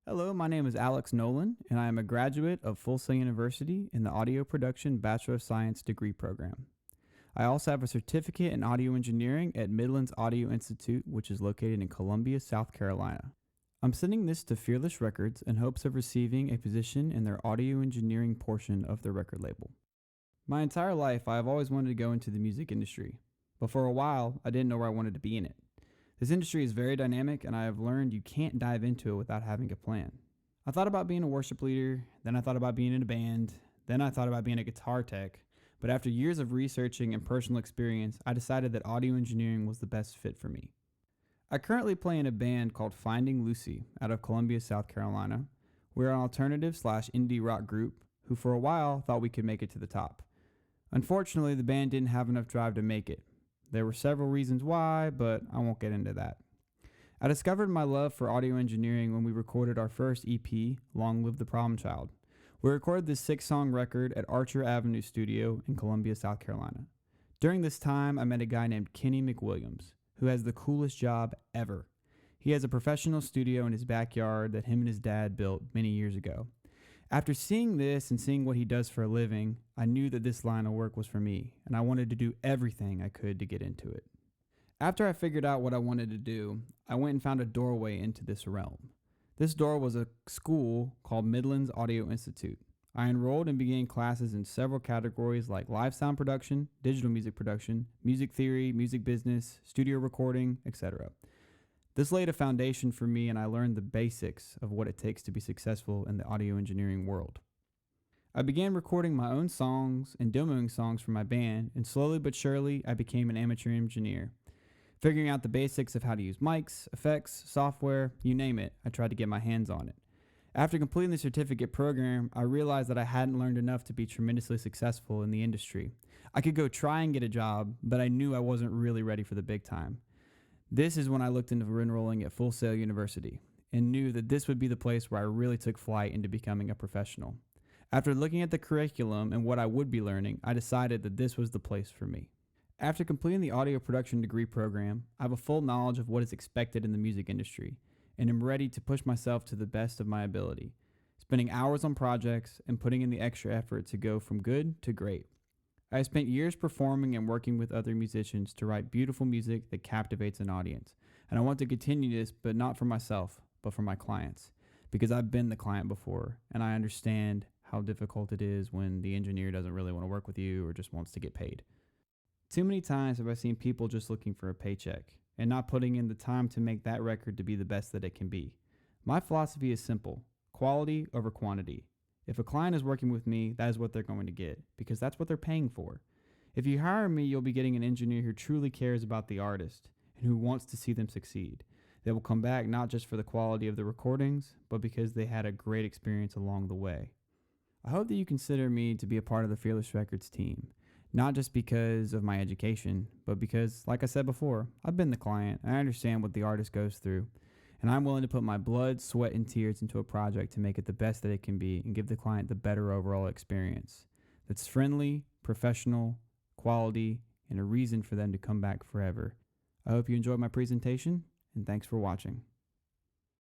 Hello, my name is Alex Nolan, and I am a graduate of Full Sail University in the Audio Production Bachelor of Science degree program. I also have a certificate in audio engineering at Midlands Audio Institute, which is located in Columbia, South Carolina. I'm sending this to Fearless Records in hopes of receiving a position in their audio engineering portion of their record label. My entire life, I have always wanted to go into the music industry, but for a while, I didn't know where I wanted to be in it. This industry is very dynamic, and I have learned you can't dive into it without having a plan. I thought about being a worship leader, then I thought about being in a band, then I thought about being a guitar tech, but after years of researching and personal experience, I decided that audio engineering was the best fit for me. I currently play in a band called Finding Lucy out of Columbia, South Carolina. We're an alternative / indie rock group who for a while thought we could make it to the top. Unfortunately, the band didn't have enough drive to make it. There were several reasons why, but I won't get into that. I discovered my love for audio engineering when we recorded our first EP, Long Live the Problem Child. We recorded this 6-song record at Archer Avenue Studio in Columbia, South Carolina. During this time, I met a guy named Kenny McWilliams, who has the coolest job ever. He has a professional studio in his backyard that him and his dad built many years ago. After seeing this and seeing what he does for a living, I knew that this line of work was for me, and I wanted to do everything I could to get into it. After I figured out what I wanted to do, I went and found a doorway into this realm. This door was a school called Midlands Audio Institute. I enrolled and began classes in several categories like live sound production, digital music production, music theory, music business, studio recording, etc. This laid a foundation for me, and I learned the basics of what it takes to be successful in the audio engineering world. I began recording my own songs and demoing songs for my band, and slowly but surely I became an amateur engineer. Figuring out the basics of how to use mics, effects, software, you name it, I tried to get my hands on it. After completing the certificate program, I realized that I hadn't learned enough to be tremendously successful in the industry. I could go try and get a job, but I knew I wasn't really ready for the big time. This is when I looked into enrolling at Full Sail University and knew that this would be the place where I really took flight into becoming a professional. After looking at the curriculum and what I would be learning, I decided that this was the place for me. After completing the audio production degree program, I have a full knowledge of what is expected in the music industry and am ready to push myself to the best of my ability, spending hours on projects and putting in the extra effort to go from good to great. I have spent years performing and working with other musicians to write beautiful music that captivates an audience, and I want to continue this, but not for myself, but for my clients, because I've been the client before, and I understand how difficult it is when the engineer doesn't really want to work with you or just wants to get paid. Too many times have I seen people just looking for a paycheck and not putting in the time to make that record to be the best that it can be. My philosophy is simple: quality over quantity. If a client is working with me, that is what they're going to get, because that's what they're paying for. If you hire me, you'll be getting an engineer who truly cares about the artist and who wants to see them succeed. They will come back not just for the quality of the recordings, but because they had a great experience along the way. I hope that you consider me to be a part of the Fearless Records team, not just because of my education, but because, like I said before, I've been the client. I understand what the artist goes through, and I'm willing to put my blood, sweat, and tears into a project to make it the best that it can be and give the client the better overall experience that's friendly, professional, quality, and a reason for them to come back forever. I hope you enjoyed my presentation, and thanks for watching.